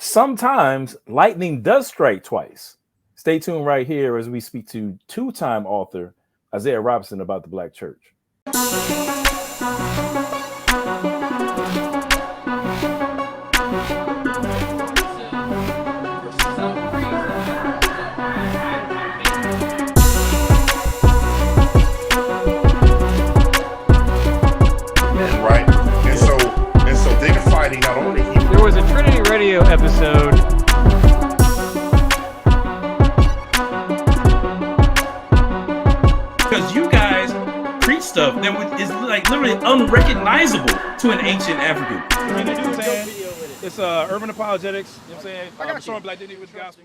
Sometimes lightning does strike twice. Stay tuned right here as we speak to two-time author Isaiah Robertson about the Black church. There was a Trinity Radio episode. Because you guys preach stuff that is like literally unrecognizable to an ancient African. It's urban apologetics. You know what I'm saying? I got showing black dignity with the gospel.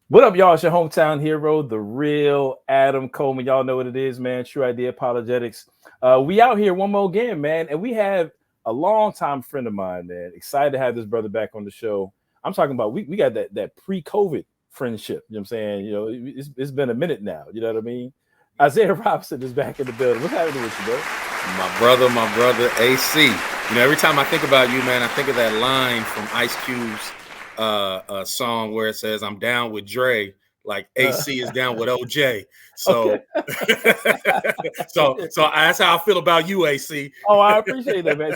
What up, y'all? It's your hometown hero, the real Adam Coleman. Y'all know what it is, man. Tru-ID apologetics. We out here one more again, man, and we have a long-time friend of mine, man. Excited to have this brother back on the show. I'm talking about we got that pre-COVID friendship. You know what I'm saying? You know, it's been a minute now. You know what I mean? Isaiah Robertson is back in the building. What's happening with you, bro? My brother, AC. You know, every time I think about you, man, I think of that line from Ice Cube's song where it says, "I'm down with Dre, like AC is down with OJ." So, so that's how I feel about you, AC. Oh, I appreciate that, man.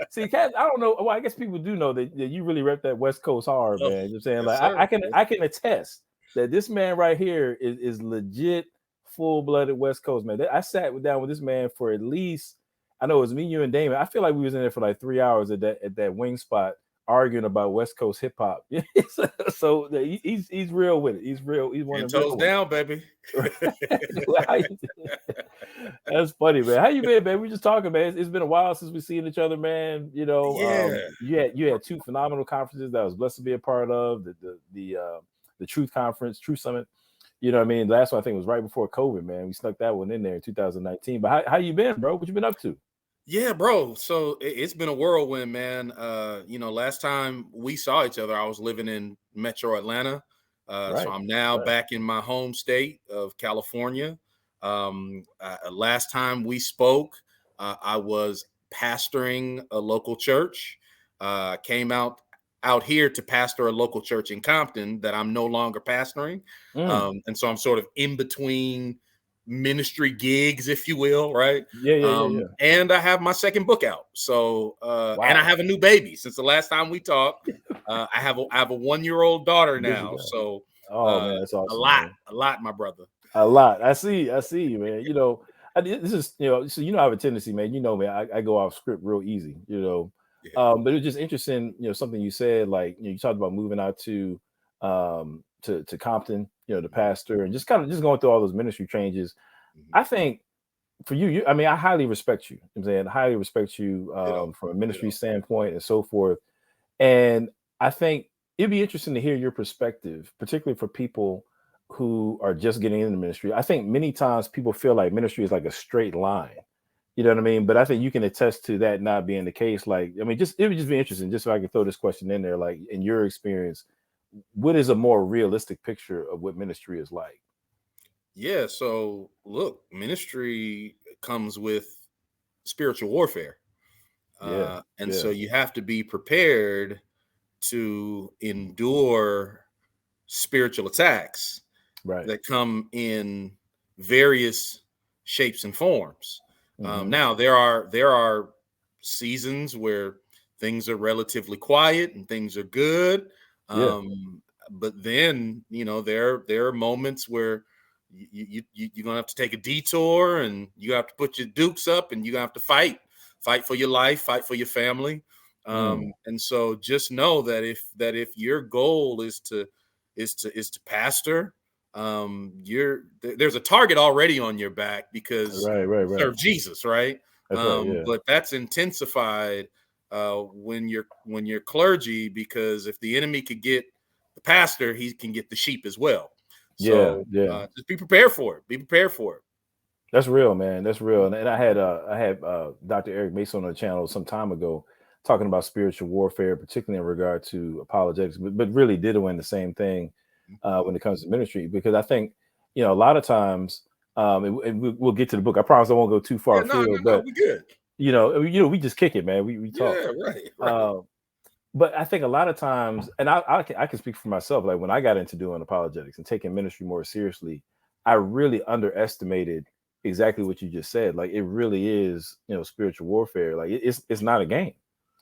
See, Kat, I don't know. Well, I guess people do know that you really rep that West Coast hard, man. You know what I'm saying? Like, Yes, I can attest that this man right here is legit full-blooded West Coast, man. I sat down with this man for at least, I know it was me, you, and Damon. I feel like we was in there for like 3 hours at that wing spot arguing about West Coast hip hop. So he's real with it. He's real. He's one of the toes down, baby. That's funny, man. How you been, man? We just talking, man. It's been a while since we seen each other, man. You know, you had two phenomenal conferences that I was blessed to be a part of. The Truth Conference, Truth Summit. You know what I mean? The last one I think was right before COVID, man. We snuck that one in there in 2019. But how you been, bro? What you been up to? Yeah, bro. So it's been a whirlwind, man. You know, last time we saw each other, I was living in Metro Atlanta. So I'm now back in my home state of California. Last time we spoke, I was pastoring a local church. Came out here to pastor a local church in Compton that I'm no longer pastoring. And so I'm sort of in between ministry gigs, if you will, right? Yeah. And I have my second book out. So and I have a new baby since the last time we talked. I have a 1-year-old daughter now. So man, that's awesome. A lot, my brother. A lot. I see you, man. You know, this is, you know, so you know I have a tendency, man. You know, man, I go off script real easy, you know. Yeah. But it was just interesting, you know, something you said, like, you know, you talked about moving out to Compton, you know, the pastor, and just kind of going through all those ministry changes. I think for you, I mean, I highly respect you. I'm saying, I highly respect you from a ministry standpoint and so forth. And I think it'd be interesting to hear your perspective, particularly for people who are just getting into ministry. I think many times people feel like ministry is like a straight line. You know what I mean? But I think you can attest to that not being the case. Like, I mean, it would just be interesting, just so I can throw this question in there, like, in your experience, what is a more realistic picture of what ministry is like? Yeah, so look, ministry comes with spiritual warfare. So you have to be prepared to endure spiritual attacks that come in various shapes and forms. Now there are seasons where things are relatively quiet and things are good. But then, you know, there are moments where you're gonna have to take a detour and you have to put your dukes up and you're gonna have to fight for your life, fight for your family. And so just know that if your goal is to pastor, there's a target already on your back because you serve Jesus, right? But that's intensified when you're clergy, because if the enemy could get the pastor, he can get the sheep as well. So just be prepared for it. Be prepared for it. That's real, man. That's real. And I had Dr. Eric Mason on the channel some time ago talking about spiritual warfare, particularly in regard to apologetics, but really dittoing the same thing when it comes to ministry, because I think, you know, a lot of times, and we'll get to the book. I promise I won't go too far afield, but we good. You know, we just kick it, man. We talk. Yeah, right. But I think a lot of times, and I can speak for myself, like when I got into doing apologetics and taking ministry more seriously, I really underestimated exactly what you just said. Like it really is, spiritual warfare. Like it's not a game.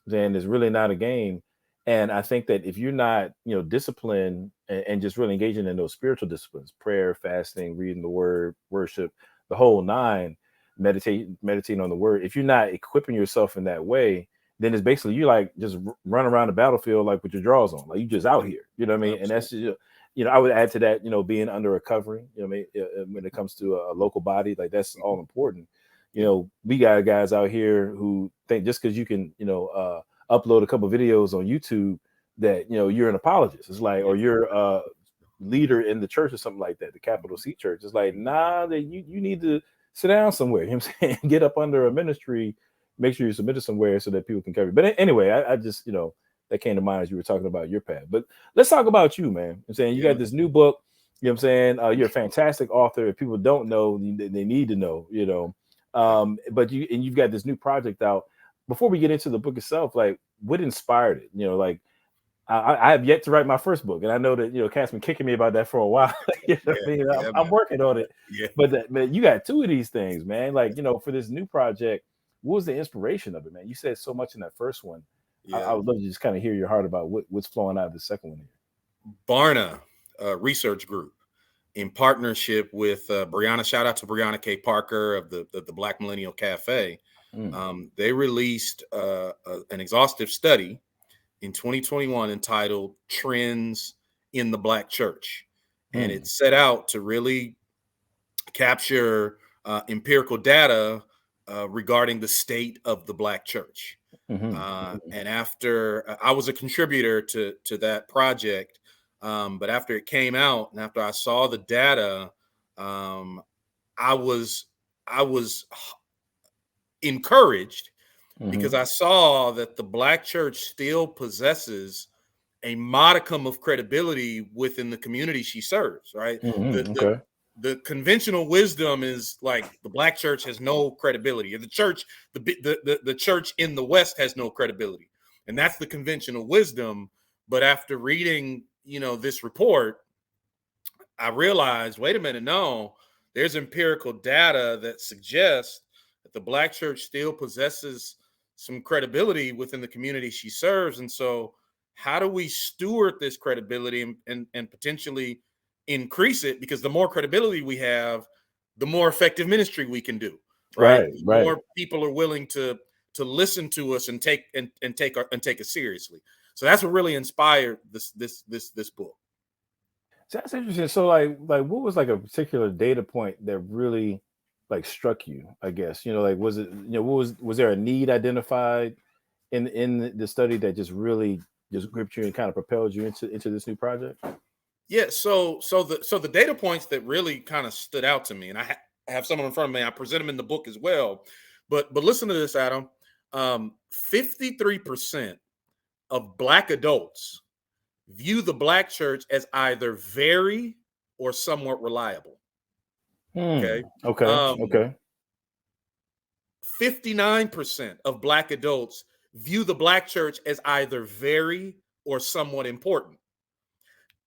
Then it's really not a game. And I think that if you're not, disciplined and just really engaging in those spiritual disciplines, prayer, fasting, reading the word, worship, the whole nine, meditating on the word, if you're not equipping yourself in that way, then it's basically you like just run around the battlefield like with your drawers on, like you just out here, you know what I mean? And that's, I would add to that, being under a covering, when it comes to a local body, like that's all important. We got guys out here who think just because you can, upload a couple of videos on YouTube that, you're an apologist. It's like, or you're a leader in the church or something like that, the capital C church. It's like, nah, that you need to sit down somewhere, you know what I'm saying? Get up under a ministry, make sure you're submitted somewhere so that people can cover you. But anyway, I just, that came to mind as you were talking about your path. But let's talk about you, man. I'm saying you got this new book, you know what I'm saying? You're a fantastic author. If people don't know, they need to know, but you've got this new project out. Before we get into the book itself, like what inspired it? Like I have yet to write my first book, and I know that Cat's been kicking me about that for a while. I'm working on it. Yeah. But man, you got two of these things, man. Like for this new project, what was the inspiration of it, man? You said so much in that first one. Yeah. I would love to just kind of hear your heart about what's flowing out of the second one here. Barna Research Group, in partnership with Brianna. Shout out to Brianna K. Parker of the Black Millennial Cafe. They released an exhaustive study in 2021 entitled "Trends in the Black Church," and it set out to really capture empirical data regarding the state of the Black church. And after I was a contributor to that project, but after it came out and after I saw the data, I was encouraged because I saw that the Black church still possesses a modicum of credibility within the community she serves, right? The conventional wisdom is like the Black church has no credibility. The church, the church in the West has no credibility. And that's the conventional wisdom. But after reading, this report, I realized, wait a minute, no, there's empirical data that suggests that the Black church still possesses some credibility within the community she serves. And so how do we steward this credibility and potentially increase it? Because the more credibility we have, the more effective ministry we can do. Right. The more people are willing to listen to us and take us seriously. So that's what really inspired this book. So that's interesting. So like what was like a particular data point that really like struck you, I guess? Like was it, was there a need identified in the study that just really just gripped you and kind of propelled you into this new project? Yeah, so the data points that really kind of stood out to me, and I have some in front of me. I present them in the book as well. But listen to this, Adam. 53% of Black adults view the Black church as either very or somewhat reliable. Okay. 59% of Black adults view the Black church as either very or somewhat important.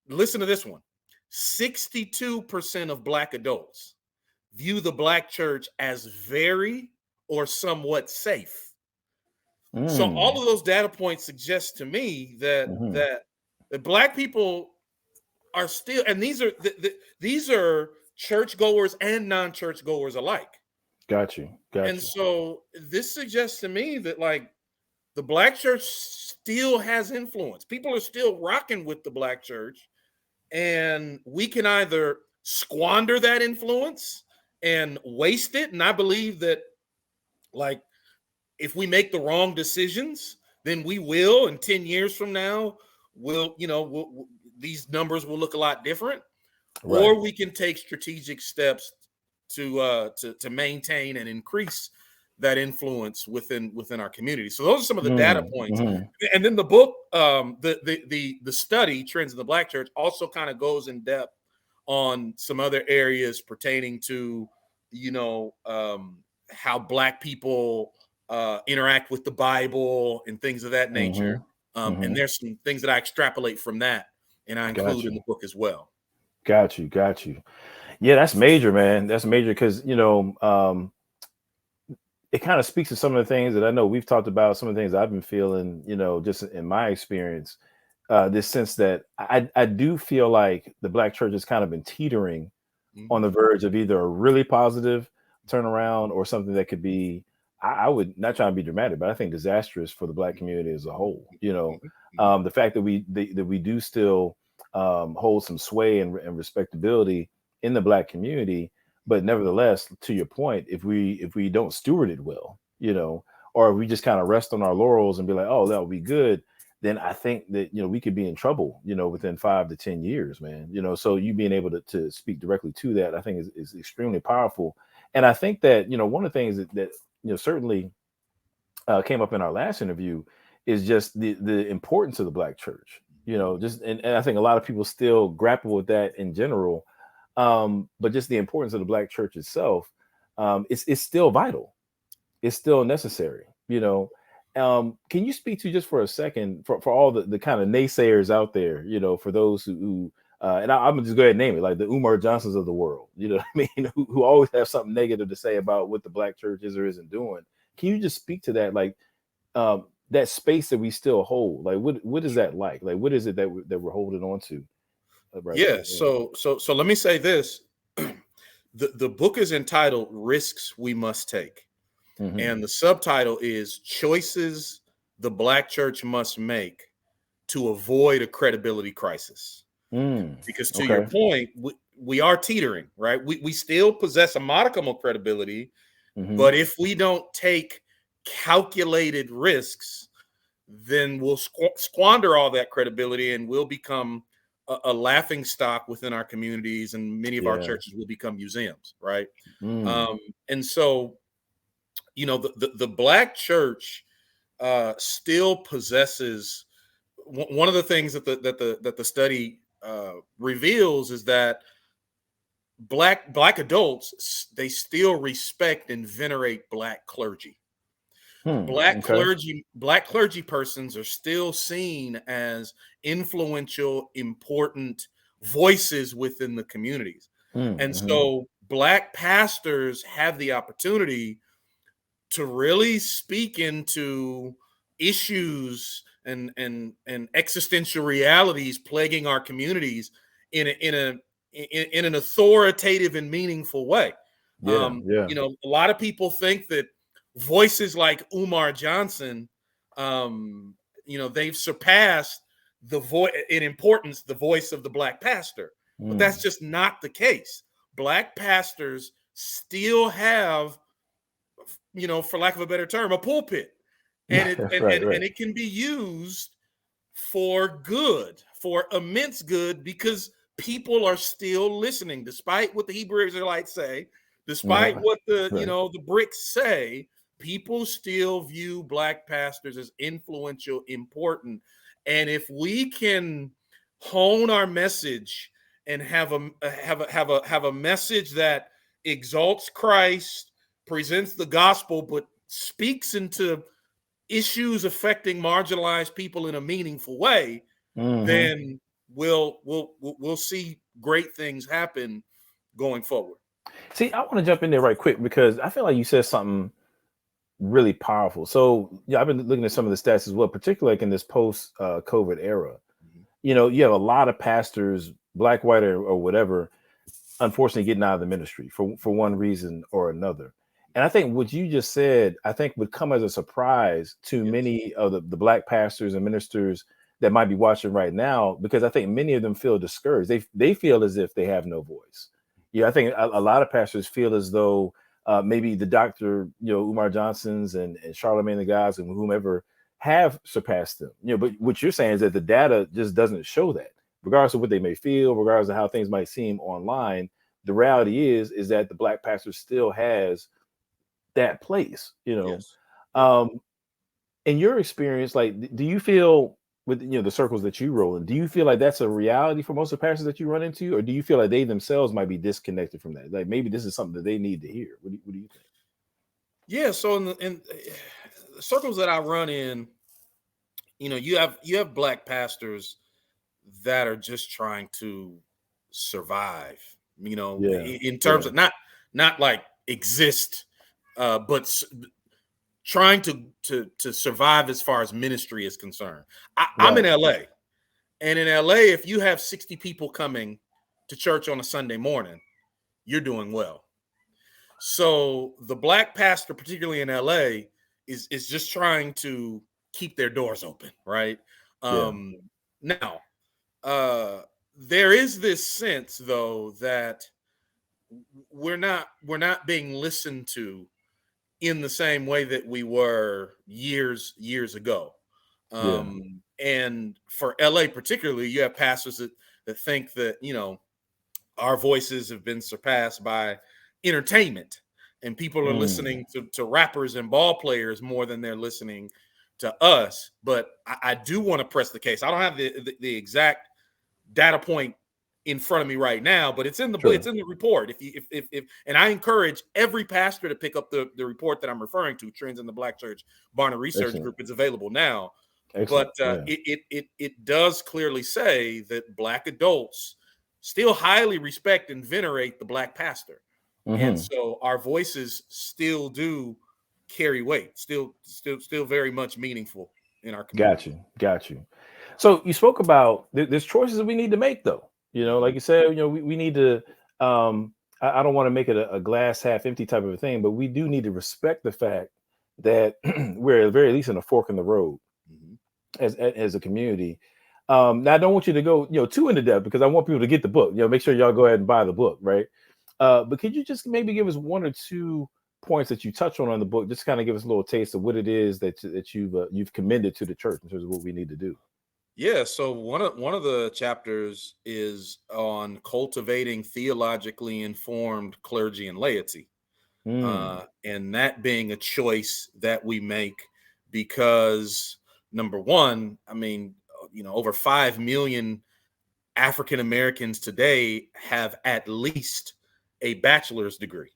Listen to this one. 62% of Black adults view the Black church as very or somewhat safe. So all of those data points suggest to me that the Black people are still, and these are churchgoers and non-churchgoers alike. Got you. And so this suggests to me that like the Black church still has influence. People are still rocking with the Black church. And we can either squander that influence and waste it. And I believe that, like, if we make the wrong decisions, then we will, and 10 years from now, these numbers will look a lot different. Right. Or we can take strategic steps to maintain and increase that influence within our community. So those are some of the data points. And then the book, the study, Trends in the Black Church, also kind of goes in depth on some other areas pertaining to, how Black people interact with the Bible and things of that nature. And there's some things that I extrapolate from that and I include in the book as well. Got you. Yeah, that's major, man. That's major because, it kind of speaks to some of the things that I know we've talked about, some of the things I've been feeling, just in my experience, this sense that I do feel like the Black church has kind of been teetering on the verge of either a really positive turnaround or something that could be, I would not try to be dramatic, but I think disastrous for the Black community as a whole. The fact that we do still hold some sway and respectability in the Black community. But nevertheless, to your point, if we don't steward it well, or if we just kind of rest on our laurels and be like, oh, that'll be good, then I think that, we could be in trouble, within 5 to 10 years, man. So you being able to speak directly to that, I think is extremely powerful. And I think that, one of the things that certainly came up in our last interview is just the importance of the Black church, and I think a lot of people still grapple with that in general. But just the importance of the Black church itself, it's still vital. It's still necessary, Can you speak to just for a second for all the kind of naysayers out there, for those who and I'm gonna just go ahead and name it, like the Umar Johnsons of the world, what I mean, who always have something negative to say about what the Black church is or isn't doing. Can you just speak to that, like that space that we still hold? Like, what is that like? Like, what is it that we're holding on to? Right. Yeah. So let me say this. The book is entitled Risks We Must Take. And the subtitle is Choices the Black Church Must Make to Avoid a Credibility Crisis. Because to your point, we are teetering, right? We still possess a modicum of credibility, but if we don't take calculated risks, then we'll squander all that credibility and we'll become a laughing stock within our communities, and many of our churches will become museums, right? And so, the Black church still possesses one of the things that the study reveals is that Black adults, they still respect and venerate Black clergy. Black clergy persons are still seen as influential, important voices within the communities. And so Black pastors have the opportunity to really speak into issues and existential realities plaguing our communities in an authoritative and meaningful way. A lot of people think that voices like Umar Johnson, they've surpassed the voice in importance, the voice of the Black pastor, but that's just not the case. Black pastors still have, for lack of a better term, a pulpit, and it can be used for good, for immense good, because people are still listening, despite what the Hebrew Israelites say, despite what the bricks say. People still view Black pastors as influential, important, and if we can hone our message and have a message that exalts Christ, presents the gospel, but speaks into issues affecting marginalized people in a meaningful way, then we'll see great things happen going forward. See, I want to jump in there right quick because I feel like you said something really powerful. So I've been looking at some of the stats as well, particularly like in this post COVID era. You have a lot of pastors, Black, white, or whatever, unfortunately getting out of the ministry for one reason or another. And I think what you just said, I think would come as a surprise to many of the Black pastors and ministers that might be watching right now, because I think many of them feel discouraged. They feel as if they have no voice. I think a lot of pastors feel as though maybe the Dr. Umar Johnsons and Charlemagne the Gods and whomever have surpassed them. But what you're saying is that the data just doesn't show that. Regardless of what they may feel, regardless of how things might seem online, the reality is that the Black pastor still has that place. In your experience, like, do you feel with the circles that you roll in, do you feel like that's a reality for most of the pastors that you run into, or do you feel like they themselves might be disconnected from that? Like maybe this is something that they need to hear. What do you think? Yeah, so in the circles that I run in, you have black pastors that are just trying to survive, in terms of not like exist, but trying to survive as far as ministry is concerned. I'm in LA, and in LA, if you have 60 people coming to church on a Sunday morning, you're doing well. So the black pastor, particularly in LA, is just trying to keep their doors open, right? Now, there is this sense, though, that we're not being listened to in the same way that we were years ago. And for LA particularly, you have pastors that think that, our voices have been surpassed by entertainment, and people are listening to rappers and ball players more than they're listening to us. But I do want to press the case. I don't have the exact data point in front of me right now, but it's in the it's in the report. If and I encourage every pastor to pick up the report that I'm referring to, Trends in the Black Church Barna Research Group. It's available now. But it does clearly say that black adults still highly respect and venerate the black pastor. And so our voices still do carry weight, still very much meaningful in our community. Got you. So you spoke about there's choices that we need to make, though. Like you said, we need to, I don't want to make it a glass half empty type of a thing, but we do need to respect the fact that we're at the very least in a fork in the road as a community. Now I don't want you to go, too into depth, because I want people to get the book, make sure y'all go ahead and buy the book. Right. But could you just maybe give us one or two points that you touch on the book, just kind of give us a little taste of what it is that you've commended to the church in terms of what we need to do? Yeah, so one of the chapters is on cultivating theologically informed clergy and laity, and that being a choice that we make because, number one, over 5 million African Americans today have at least a bachelor's degree.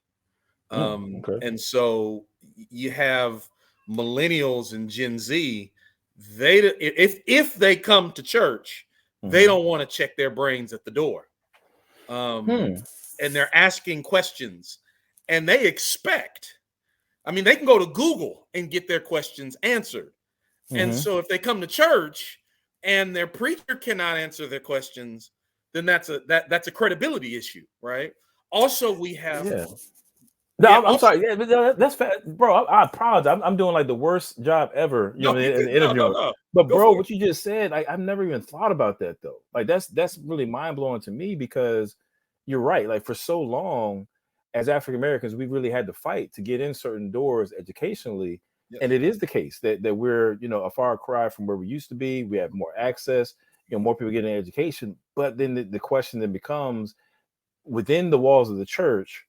And so you have millennials and Gen Z. If they come to church, they don't want to check their brains at the door. And they're asking questions, and they expect, they can go to Google and get their questions answered. And so if they come to church and their preacher cannot answer their questions, then that's a credibility issue, right? Also, we have I'm sorry. Yeah, but that's fast, bro. I apologize. I'm doing like the worst job ever, in the interview. No. But bro, what you just said, I've never even thought about that though. Like that's really mind blowing to me, because you're right. Like for so long, as African Americans, we really had to fight to get in certain doors educationally, and it is the case that we're a far cry from where we used to be. We have more access, more people getting education. But then the question then becomes, within the walls of the church,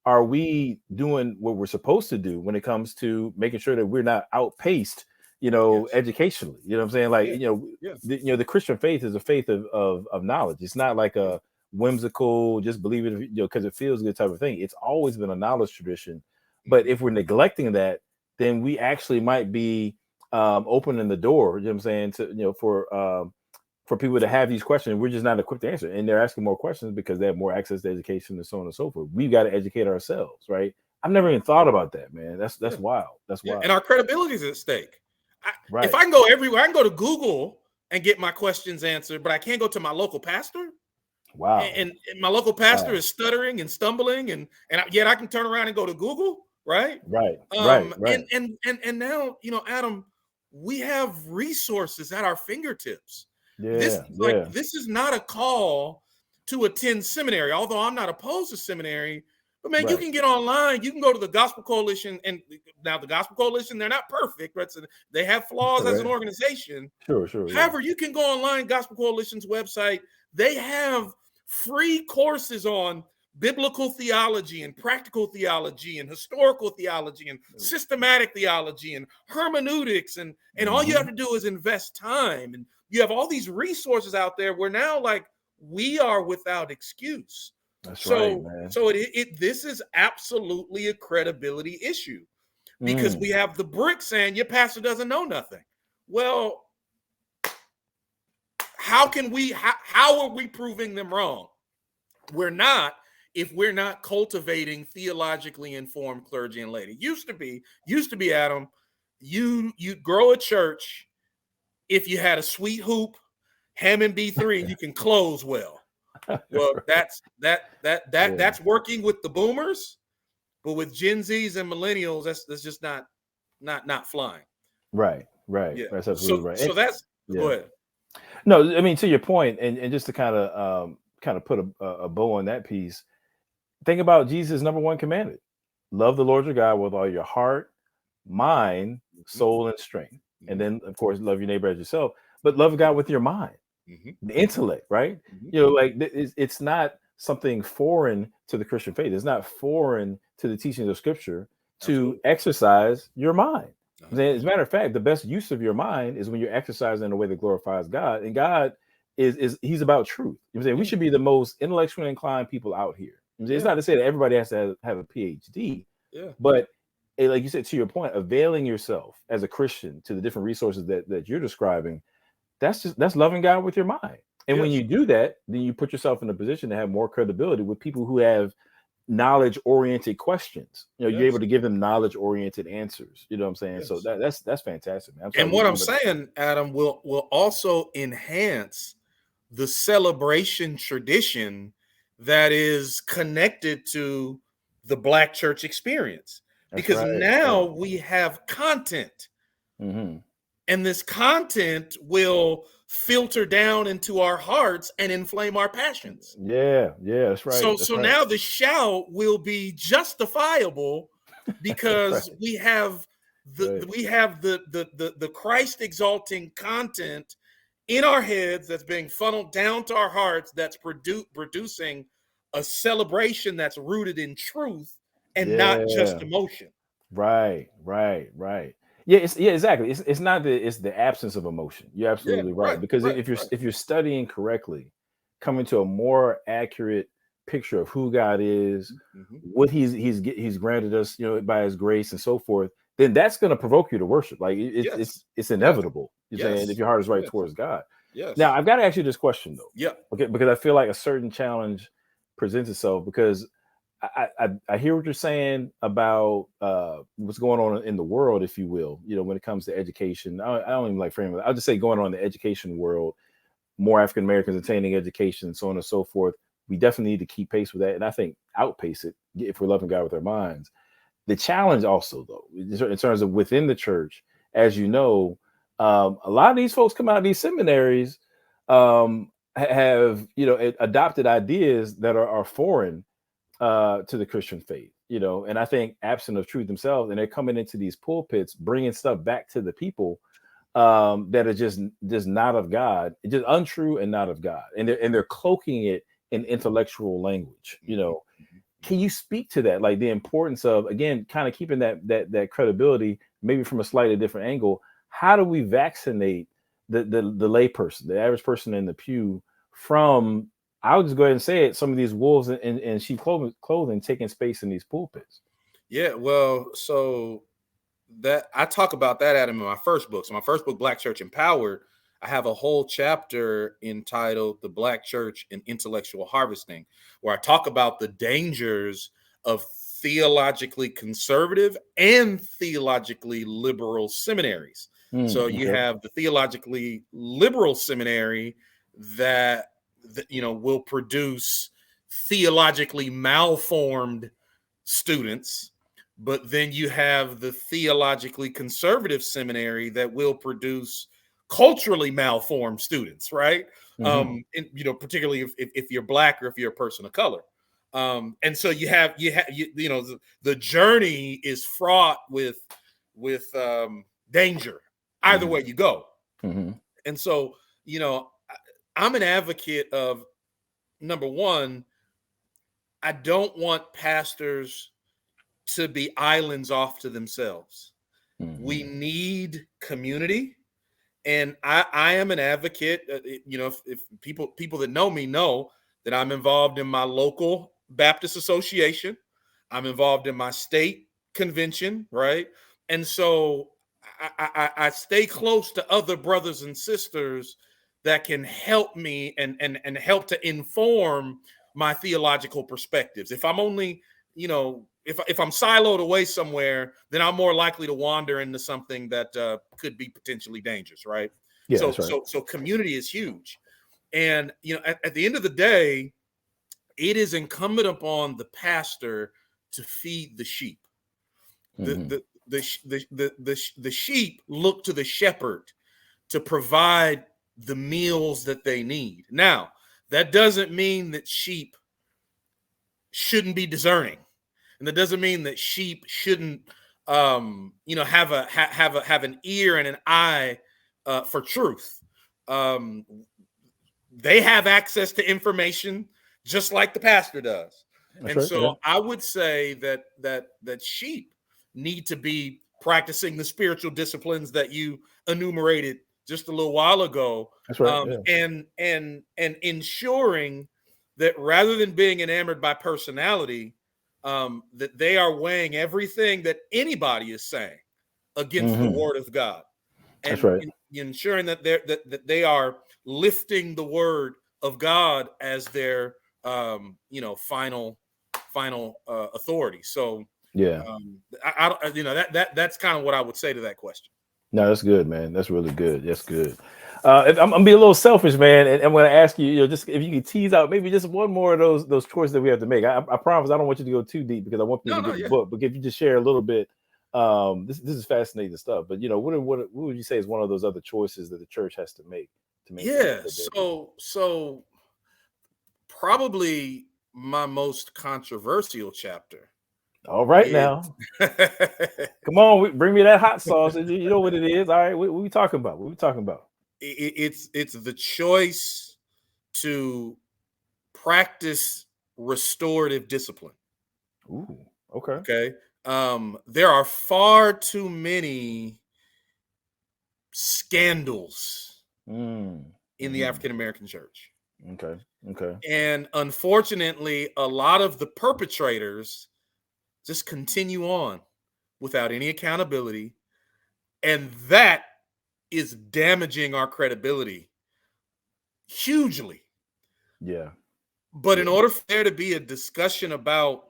are we doing what we're supposed to do when it comes to making sure that we're not outpaced, educationally? You know what I'm saying? Like, the Christian faith is a faith of knowledge. It's not like a whimsical, just believe it, because it feels good type of thing. It's always been a knowledge tradition. But if we're neglecting that, then we actually might be opening the door, to, for people to have these questions. We're just not equipped to answer. And they're asking more questions because they have more access to education and so on and so forth. We've got to educate ourselves, right? I've never even thought about that, man. That's wild. That's wild. And our credibility is at stake. If I can go everywhere, I can go to Google and get my questions answered, but I can't go to my local pastor. Wow. And my local pastor is stuttering and stumbling, and yet I can turn around and go to Google, right? Right. And now, Adam, we have resources at our fingertips. This is not a call to attend seminary, although I'm not opposed to seminary. But man, you can get online. You can go to the Gospel Coalition, and now the Gospel Coalition, they're not perfect, right? So they have flaws as an organization. Sure. However, you can go online, Gospel Coalition's website. They have free courses on biblical theology and practical theology and historical theology and systematic theology and hermeneutics, and all you have to do is invest time. And you have all these resources out there where now, like, we are without excuse. That's right, man. So this is absolutely a credibility issue, because we have the brick saying your pastor doesn't know nothing. Well, how are we proving them wrong? We're not, if we're not cultivating theologically informed clergy and laity. Used to be, Adam, you'd grow a church if you had a sweet hoop, Hammond B3, and you can close well. Well, that's working with the boomers, but with Gen Zs and millennials, that's just not flying. Right. Yeah. That's absolutely right. So that's go ahead. No, I mean, to your point, and just to kind of put a bow on that piece, think about Jesus' number one commandment: love the Lord your God with all your heart, mind, soul, and strength. And then, of course, love your neighbor as yourself, but love God with your mind, the intellect, right? Like it's not something foreign to the Christian faith. It's not foreign to the teachings of Scripture to exercise your mind. As a matter of fact, the best use of your mind is when you're exercising in a way that glorifies God. And God he's about truth. You know what I'm saying? We should be the most intellectually inclined people out here. It's not to say that everybody has to have a PhD, but like you said, to your point, availing yourself as a Christian to the different resources that you're describing, that's loving God with your mind. And when you do that, then you put yourself in a position to have more credibility with people who have knowledge-oriented questions. You're able to give them knowledge-oriented answers. You know what I'm saying? So that's fantastic, man. And what I'm saying, Adam, will also enhance the celebration tradition that is connected to the Black church experience. Because now we have content, and this content will filter down into our hearts and inflame our passions. Yeah, that's right. So now the shout will be justifiable because we have the Christ exalting content in our heads that's being funneled down to our hearts, that's producing a celebration that's rooted in truth and not just emotion. Right. Yeah, exactly. It's not it's the absence of emotion. You're absolutely right. Because if you're studying correctly, coming to a more accurate picture of who God is, what he's granted us, by his grace and so forth, then that's going to provoke you to worship. Like it's inevitable. You're saying if your heart is right towards God. Now I've got to ask you this question though. Okay, because I feel like a certain challenge presents itself, because I hear what you're saying about what's going on in the world, if you will, when it comes to education. I don't even like framing it. I'll just say going on in the education world, more African Americans attaining education, so on and so forth. We definitely need to keep pace with that. And I think outpace it if we're loving God with our minds. The challenge also, though, in terms of within the church, as you know, a lot of these folks come out of these seminaries have, adopted ideas that are foreign to the Christian faith, and I think absent of truth themselves, and they're coming into these pulpits, bringing stuff back to the people that are just not of God, just untrue and not of God, and they're cloaking it in intellectual language. Can you speak to that, like the importance of, again, kind of keeping that credibility, maybe from a slightly different angle? How do we vaccinate the lay person, the average person in the pew, from, I'll just go ahead and say it, some of these wolves in sheep clothing taking space in these pulpits? Yeah, well, so that I talk about that, Adam, in my first book. So my first book, Black Church Empowered, I have a whole chapter entitled The Black Church and Intellectual Harvesting, where I talk about the dangers of theologically conservative and theologically liberal seminaries. So you have the theologically liberal seminary that will produce theologically malformed students, but then you have the theologically conservative seminary that will produce culturally malformed students, right? And particularly if you're Black or if you're a person of color. And so you have the journey is fraught with danger either way you go. And so I'm an advocate of, number one, I don't want pastors to be islands off to themselves. We need community. And I am an advocate. If people that know me know that I'm involved in my local Baptist association. I'm involved in my state convention, right? And so I stay close to other brothers and sisters that can help me and help to inform my theological perspectives. If I'm only, if I'm siloed away somewhere, then I'm more likely to wander into something that could be potentially dangerous, right? Yeah, so, that's right. so community is huge. And, at the end of the day, it is incumbent upon the pastor to feed the sheep. The sheep look to the shepherd to provide the meals that they need. Now, that doesn't mean that sheep shouldn't be discerning, and that doesn't mean that sheep shouldn't, have an ear and an eye for truth. They have access to information just like the pastor does. That's and right, so yeah. I would say that sheep need to be practicing the spiritual disciplines that you enumerated just a little while ago. That's right. Yeah. And ensuring that rather than being enamored by personality, that they are weighing everything that anybody is saying against the word of God. And that's right. Ensuring that they are lifting the word of God as their final authority. So yeah, that's kind of what I would say to that question. No, that's good, man. That's really good. That's good. I'm gonna be a little selfish, man, and I'm gonna ask you, just if you could tease out maybe just one more of those choices that we have to make. I promise I don't want you to go too deep because I want people to get the book. But if you just share a little bit, this is fascinating stuff. But what would you say is one of those other choices that the church has to make? Yeah. So probably my most controversial chapter. All right, now, come on, bring me that hot sauce. You know what it is. All right, what we talking about? What we talking about? It's the choice to practice restorative discipline. Ooh, okay. Okay. There are far too many scandals in the African American church. Okay. And unfortunately, a lot of the perpetrators just continue on without any accountability. And that is damaging our credibility hugely. Yeah. But in order for there to be a discussion about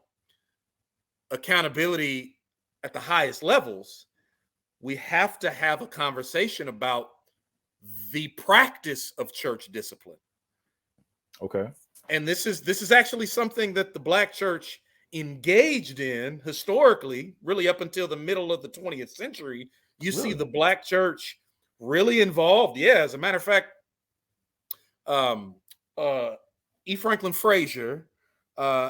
accountability at the highest levels, we have to have a conversation about the practice of church discipline. Okay. And this is actually something that the Black church engaged in historically, really up until the middle of the 20th century. You see the Black church really involved. Yeah, as a matter of fact, E. Franklin Frazier,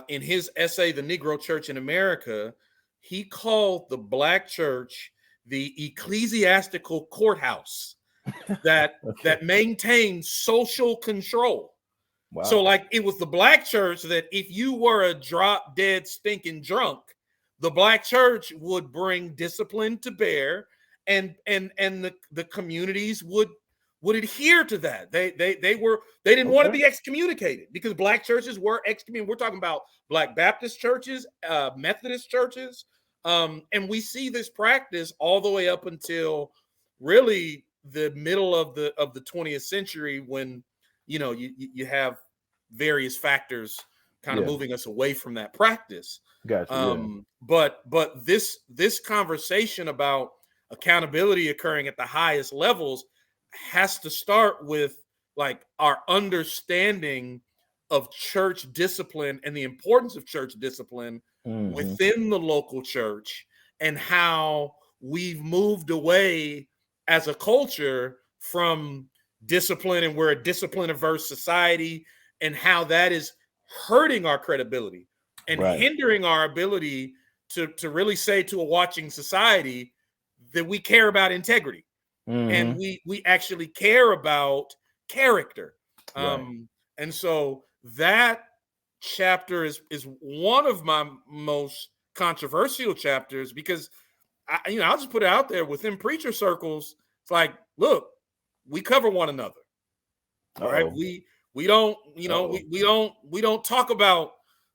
in his essay, The Negro Church in America, he called the Black church the ecclesiastical courthouse that maintained social control. Wow. So like it was the Black church that if you were a drop dead stinking drunk, the Black church would bring discipline to bear, and the communities would adhere to that. They didn't want to be excommunicated because Black churches were excommunicated. We're talking about Black Baptist churches, Methodist churches, and we see this practice all the way up until really the middle of the 20th century, when you have various factors kind of moving us away from that practice. Gotcha. But this conversation about accountability occurring at the highest levels has to start with like our understanding of church discipline and the importance of church discipline within the local church, and how we've moved away as a culture from discipline, and we're a discipline-averse society, and how that is hurting our credibility and hindering our ability to really say to a watching society that we care about integrity and we actually care about character. And so that chapter is one of my most controversial chapters, because I'll just put it out there within preacher circles. It's like, look, we cover one another. All right. We don't talk about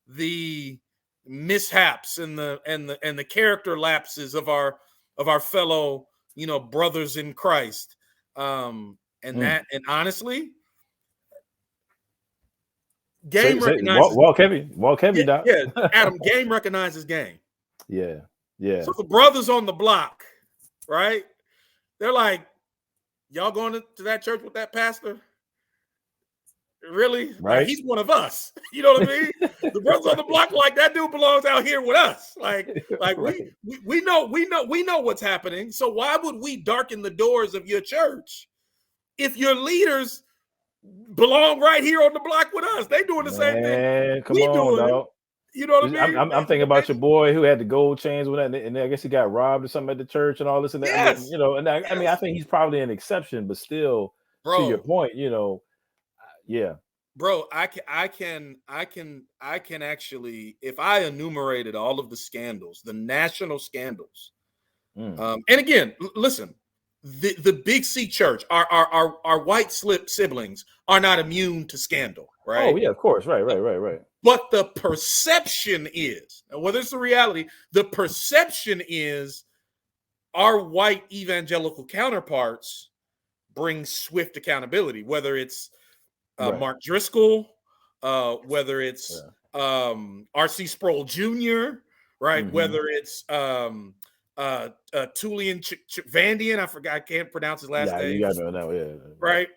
the mishaps and the character lapses of our fellow brothers in Christ. And honestly, Game recognizes walk heavy, Doc. Yeah, Adam, game recognizes game. Yeah. So the brothers on the block, right? They're like, y'all going to that church with that pastor? Really? Right. Like, he's one of us. You know what I mean? The brothers on the block, like, that dude belongs out here with us. Like right. we know what's happening. So why would we darken the doors of your church if your leaders belong right here on the block with us? They doing the same thing. Come on, dog. You know what I mean? I'm thinking about your boy who had the gold chains with that, and I guess he got robbed or something at the church and all this and that. Yes. You know, and I mean, I think he's probably an exception, but still, to your point, you know, yeah. Bro, I can actually, if I enumerated all of the scandals, the national scandals, and again, listen, the Big C church, our white siblings are not immune to scandal, right? Oh yeah, of course, right. But the perception is, and whether it's the reality, the perception is our white evangelical counterparts bring swift accountability, whether it's Mark Driscoll, whether it's R.C. Sproul Jr., right? Mm-hmm. Whether it's Tullian Vandian, I can't pronounce his last name. You gotta know that, right?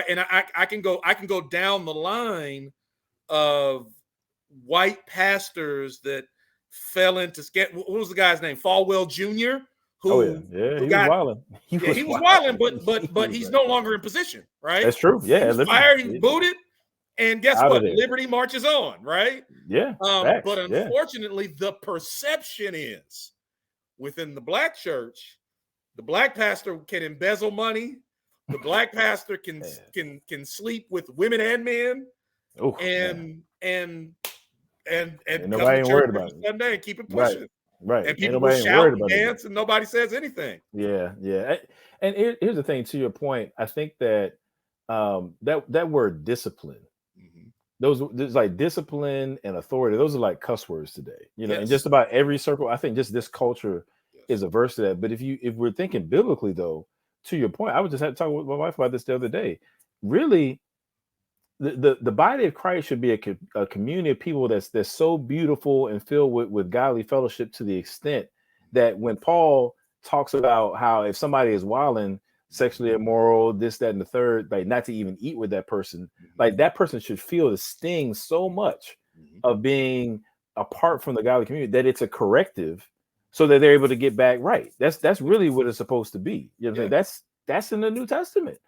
And I can go down the line of white pastors that fell into what was the guy's name? Falwell Jr. He was wilding. He was wilding, but he's no longer in position, right? That's true. Yeah, he was fired, he booted, and guess what? Liberty marches on, right? Yeah. But unfortunately, the perception is within the black church, the black pastor can embezzle money, the black pastor can sleep with women and men, and nobody ain't worried about it Sunday and keep it pushing. Right. And people will shout and dance and nobody says anything. Yeah. And here's the thing, to your point, I think that that word discipline, there's like discipline and authority, those are like cuss words today, you know, and just about every circle. I think just this culture is averse to that. But if we're thinking biblically, though, to your point, I was just had to talk with my wife about this the other day. Really, the body of Christ should be a community of people that's so beautiful and filled with godly fellowship, to the extent that when Paul talks about how if somebody is wilding, sexually immoral, this, that, and the third, like not to even eat with that person, like that person should feel the sting so much of being apart from the godly community that it's a corrective, so that they're able to get back right. That's really what it's supposed to be. You know what I'm saying? That's in the New Testament.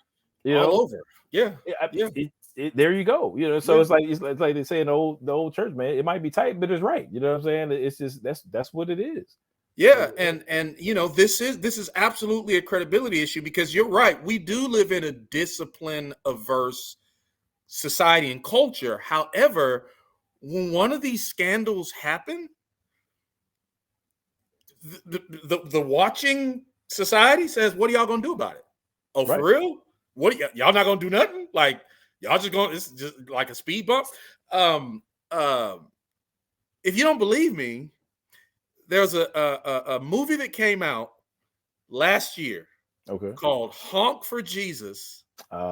You know, all over. Yeah. There you go. You know, so it's like they say in the old church, man. It might be tight, but it's right. You know what I'm saying? It's just that's what it is. Yeah, and you know, this is absolutely a credibility issue, because you're right. We do live in a discipline averse society and culture. However, when one of these scandals happen, the watching society says, "What are y'all gonna do about it?" Oh, for real? What y'all not gonna do nothing? Like y'all just going? It's just like a speed bump. If you don't believe me, there's a movie that came out last year, called "Honk for Jesus,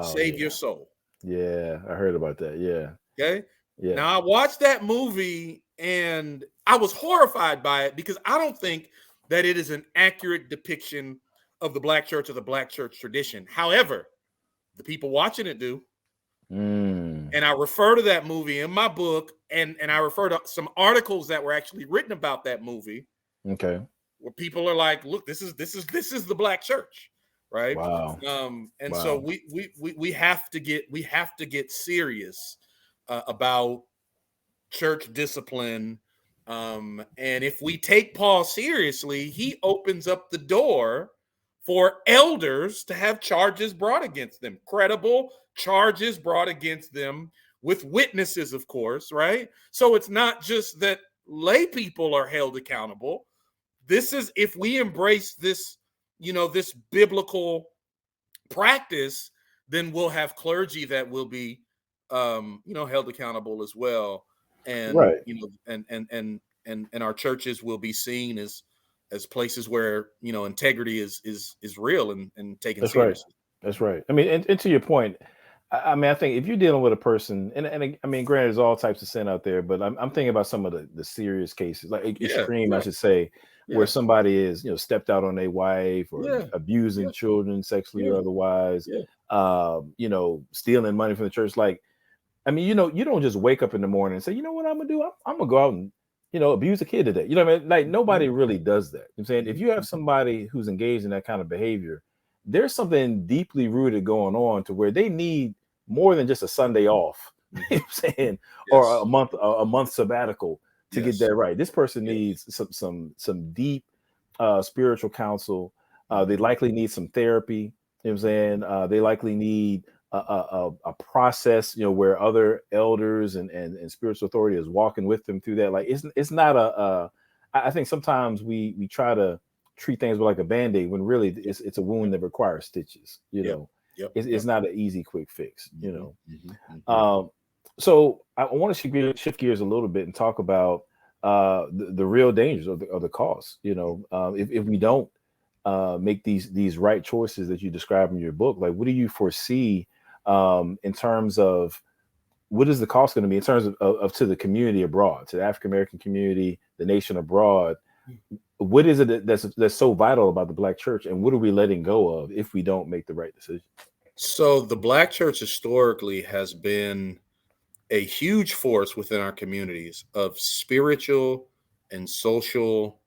Save Your Soul." Yeah, I heard about that. Yeah. Okay. Yeah. Now I watched that movie and I was horrified by it, because I don't think that it is an accurate depiction of the black church or the black church tradition. However, the people watching it do. And I refer to that movie in my book, and I refer to some articles that were actually written about that movie. Okay. Where people are like, "Look, this is the black church," right? Wow. So we have to get serious about church discipline. And if we take Paul seriously, he opens up the door for elders to have charges brought against them, credible charges brought against them with witnesses, of course, right? So it's not just that lay people are held accountable. This is, if we embrace this, this biblical practice, then we'll have clergy that will be, held accountable as well. And, and our churches will be seen as places where, integrity is real and taken seriously. That's right. I mean, and to your point, I mean, I think if you're dealing with a person, and I mean, granted, there's all types of sin out there, but I'm thinking about some of the serious cases, like extreme, I should say, where somebody is, stepped out on their wife or abusing children sexually or otherwise, stealing money from the church. Like, I mean, you don't just wake up in the morning and say, you know what I'm gonna do? I'm gonna go out and, abuse a kid today. You know what I mean? Like, nobody really does that. I'm saying, if you have somebody who's engaged in that kind of behavior, there's something deeply rooted going on to where they need more than just a Sunday off, you know what I'm saying, or a month sabbatical to get that right. This person needs some deep spiritual counsel. They likely need some therapy. You know what I'm saying? They likely need a process, where other elders and spiritual authority is walking with them through that. Like, it's not I think sometimes we try to treat things with like a Band-Aid when really it's a wound that requires stitches, It's not an easy quick fix, So I want to shift gears a little bit and talk about the real dangers of the cost. If we don't make these right choices that you describe in your book, like, what do you foresee in terms of what is the cost going to be in terms of to the community abroad, to the African American community, the nation abroad? What is it that's so vital about the Black church, and what are we letting go of if we don't make the right decision? So the Black church historically has been a huge force within our communities of spiritual and social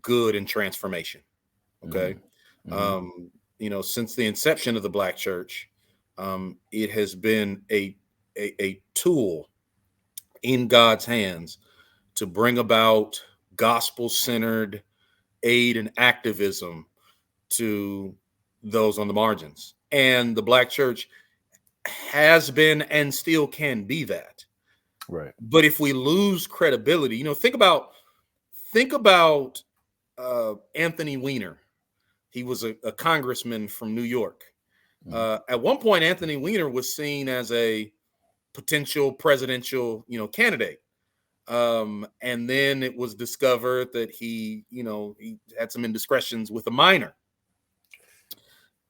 good and transformation. Okay. Since the inception of the Black church, it has been a tool in God's hands to bring about gospel-centered aid and activism to those on the margins. And the Black church has been and still can be that. Right. But if we lose credibility, think about Anthony Weiner. He was a congressman from New York. At one point, Anthony Weiner was seen as a potential presidential, candidate. And then it was discovered that he had some indiscretions with a minor.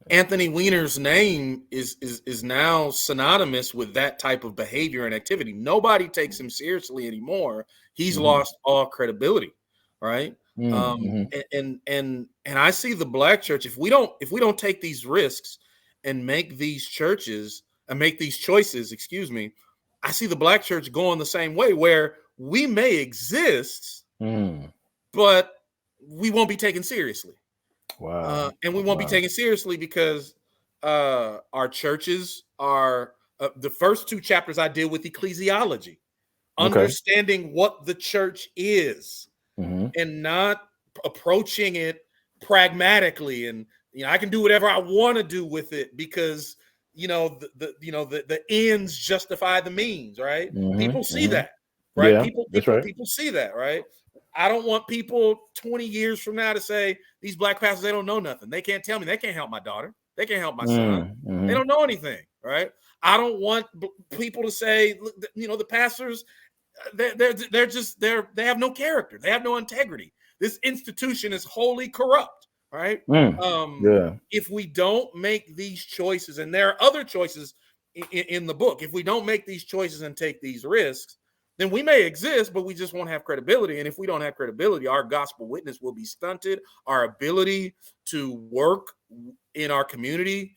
Anthony Weiner's name is now synonymous with that type of behavior and activity. Nobody takes him seriously anymore. He's lost all credibility, right? And I see the Black church, if we don't take these risks and make these choices, I see the Black church going the same way, where we may exist, but we won't be taken seriously. Wow. And we won't be taken seriously because our churches are the first two chapters I deal with ecclesiology, understanding what the church is, and not approaching it pragmatically. And I can do whatever I want to do with it because the ends justify the means, right? People see that, right? Yeah, people see that, right? I don't want people 20 years from now to say these Black pastors, they don't know nothing. They can't tell me. They can't help my daughter. They can't help my son. They don't know anything, right? I don't want people to say, the pastors, they have no character. They have no integrity. This institution is wholly corrupt, right? If we don't make these choices, and there are other choices in the book, if we don't make these choices and take these risks, then we may exist, but we just won't have credibility. And if we don't have credibility, our gospel witness will be stunted. Our ability to work in our community,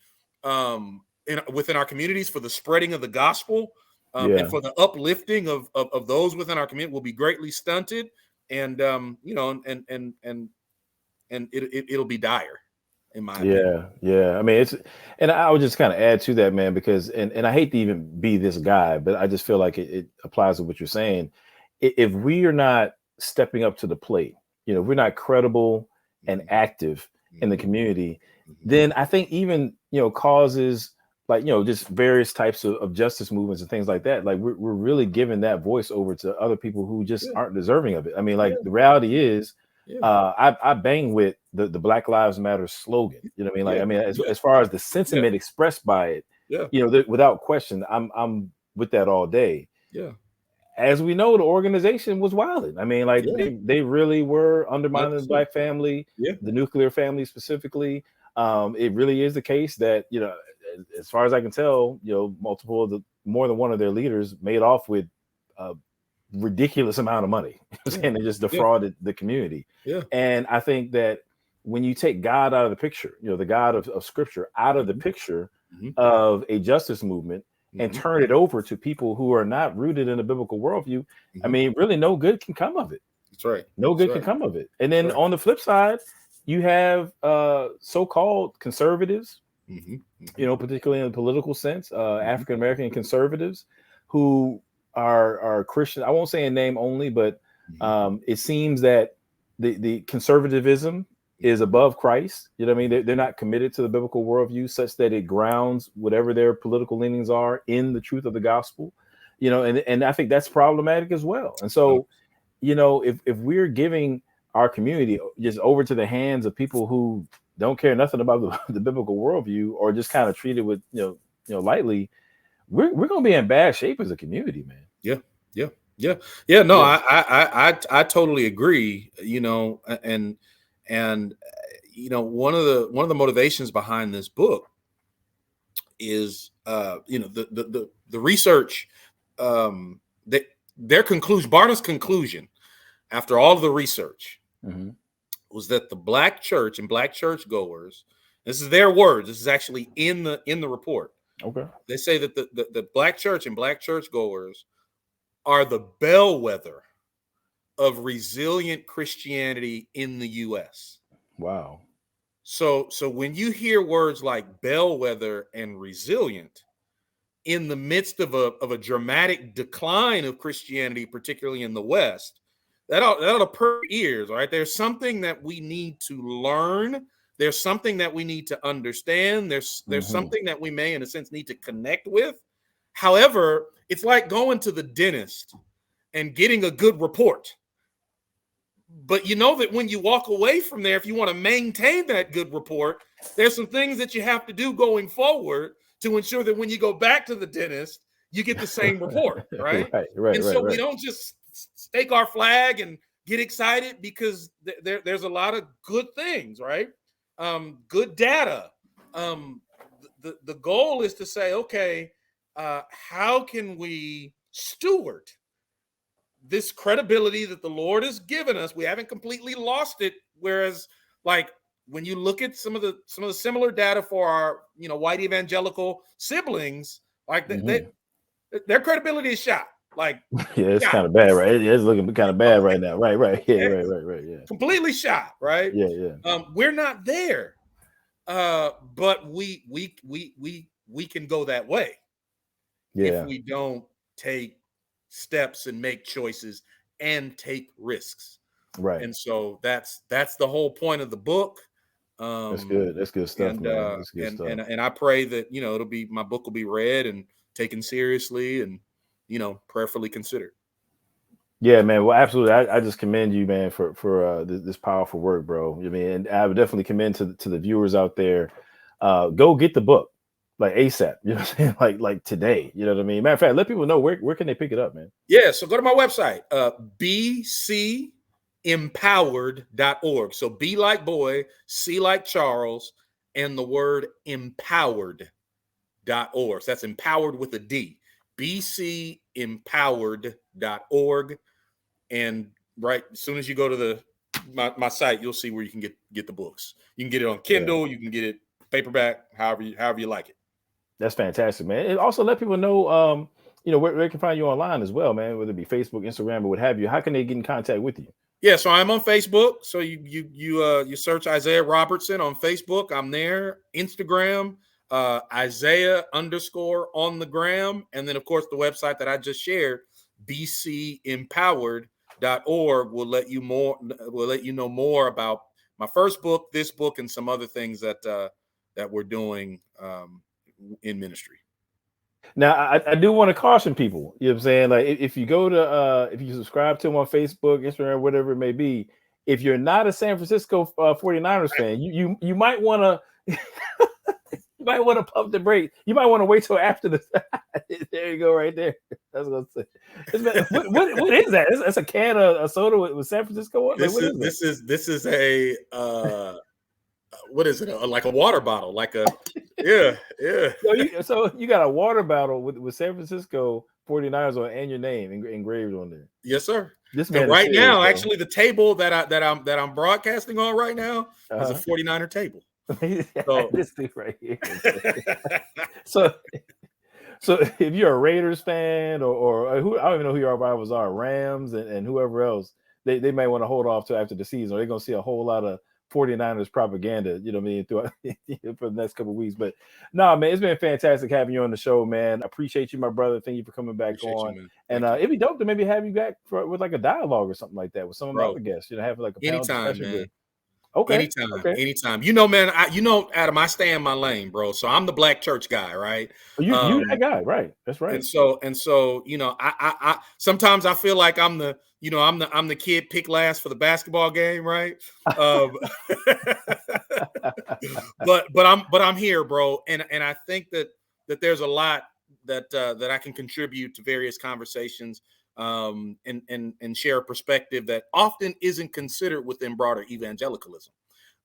within our communities for the spreading of the gospel, and for the uplifting of those within our community will be greatly stunted. And it'll be dire, in my opinion. I mean, and I would just kind of add to that, man, because and I hate to even be this guy, but I just feel like it applies to what you're saying. If we are not stepping up to the plate, if we're not credible and active in the community, then I think even causes like just various types of justice movements and things like that, like we're really giving that voice over to other people who just aren't deserving of it. I mean, like the reality is, I bang with the Black Lives Matter slogan. You know what I mean? Like, I mean, as far as the sentiment expressed by it, without question, I'm with that all day. Yeah. As we know, the organization was wilding. I mean, like they really were undermining the Black family, the nuclear family specifically. It really is the case that as far as I can tell, more than one of their leaders made off with a ridiculous amount of money, and they just defrauded the community. Yeah. And I think that when you take God out of the picture, the God of Scripture out of the picture of a justice movement, and turn it over to people who are not rooted in a biblical worldview, I mean, really no good can come of it. That's right. No good can come of it. And then on the flip side, you have so-called conservatives, particularly in the political sense, African-American conservatives who are Christian. I won't say in name only, but it seems that the conservatism is above Christ. You know what I mean? They're not committed to the biblical worldview such that it grounds whatever their political leanings are in the truth of the gospel. And I think that's problematic as well. And so, if we're giving our community just over to the hands of people who don't care nothing about the biblical worldview, or just kind of treat it with, lightly, we're going to be in bad shape as a community, man. Yeah. No, I totally agree. And one of the motivations behind this book is the research, that their conclusion, Barna's conclusion after all of the research was that the Black church and Black churchgoers, this is their words, this is actually in the report. Okay. They say that the Black church and Black churchgoers are the bellwether of resilient Christianity in the U.S. Wow. So when you hear words like bellwether and resilient in the midst of a dramatic decline of Christianity, particularly in the West, that'll perk ears, right? There's something that we need to learn. There's something that we need to understand. There's something that we may, in a sense, need to connect with. However, it's like going to the dentist and getting a good report. But you know that when you walk away from there, if you want to maintain that good report, there's some things that you have to do going forward to ensure that when you go back to the dentist, you get the same report, right? And so we don't just stake our flag and get excited because there's a lot of good things, right? Good data. The goal is to say, okay, how can we steward this credibility that the Lord has given us? We haven't completely lost it. Whereas, like, when you look at some of the similar data for our, white evangelical siblings, like their credibility is shot. Like, yeah, it's kind of bad, right? It's looking kind of bad right now. Right. Yeah, right. Yeah. Completely shot, right? Yeah. We're not there. But we can go that way. Yeah. If we don't take steps and make choices and take risks. Right. And so that's the whole point of the book. That's good. That's good stuff, man. That's good stuff. And I pray that, my book will be read and taken seriously and, prayerfully considered. Yeah, man. Well, absolutely. I just commend you, man, for this powerful work, bro. I mean, and I would definitely commend to the viewers out there. Go get the book, like ASAP. You know what I'm saying? Like today. You know what I mean? Matter of fact, let people know where can they pick it up, man. Yeah. So go to my website, bcempowered.org. So B like boy, C like Charles, and the word empowered.org. So that's empowered with a D. bcempowered.org. And right as soon as you go to my site, you'll see where you can get the books. You can get it on Kindle, you can get it paperback, however you like it. That's fantastic, man. And also let people know where they can find you online as well, man, whether it be Facebook, Instagram, or what have you. How can they get in contact with you? Yeah, so I'm on Facebook. So you search Isaiah Robertson on Facebook. I'm there. Instagram, Isaiah_on the gram. And then, of course, the website that I just shared, bcempowered.org, will let you know more about my first book, this book, and some other things that we're doing in ministry. Now, I do want to caution people. You know what I'm saying? Like, if you go to if you subscribe to him on Facebook, Instagram, whatever it may be, if you're not a San Francisco 49ers fan, you might want to you might want to pump the brake. You might want to wait till after the. There you go, right there. That's what I'm saying. What is that? It's a can of soda with San Francisco on. This is a what is it? Like a water bottle, like a Yeah. So you got a water bottle with San Francisco 49ers on and your name engraved on there. Yes, sir. This man and right serious, now, bro. actually, the table that I'm broadcasting on right now is a 49er table. So this thing right here. so if you're a Raiders fan or who, I don't even know who your rivals are, Rams and whoever else, they may want to hold off till after the season, or they're gonna see a whole lot of 49ers propaganda, you know what I mean, throughout for the next couple of weeks. But no, man, it's been fantastic having you on the show, man. I appreciate you, my brother. Thank you for coming back on. And it'd be dope to maybe have you back with like a dialogue or something like that with some of my other guests. Have like a panel discussion. Man. Okay. Anytime. Man, Adam, I stay in my lane, bro. So I'm the black church guy, right? You that guy, right? That's right. And so, I sometimes I feel like I'm the kid picked last for the basketball game, right? But I'm here, bro, and I think that there's a lot that I can contribute to various conversations, and share a perspective that often isn't considered within broader evangelicalism.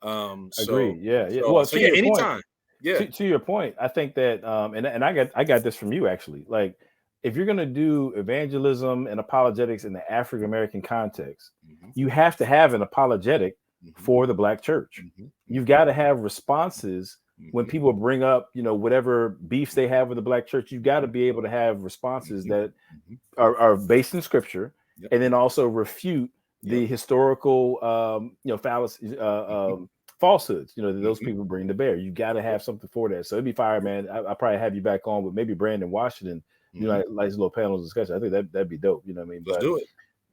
Agree. Yeah. Well, anytime. To your point, I think that, and I got this from you actually. Like, if you're gonna do evangelism and apologetics in the African American context, you have to have an apologetic for the Black church. You've got to have responses when people bring up, whatever beefs they have with the Black church. You've got to be able to have responses that are based in Scripture, and then also refute the historical, fallacies, falsehoods, that those people bring to bear. You got to have something for that. So it'd be fire, man. I probably have you back on with maybe Brandon Washington, like this little panel discussion. I think that'd be dope. You know what I mean? Let's do it.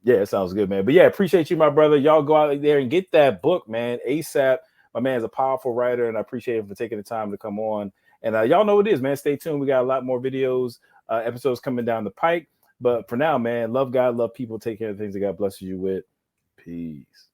Yeah, it sounds good, man. But yeah, appreciate you, my brother. Y'all go out there and get that book, man. ASAP. My man's a powerful writer, and I appreciate him for taking the time to come on. And y'all know what it is, man. Stay tuned. We got a lot more videos, episodes coming down the pike. But for now, man, love God, love people, take care of the things that God blesses you with. Peace.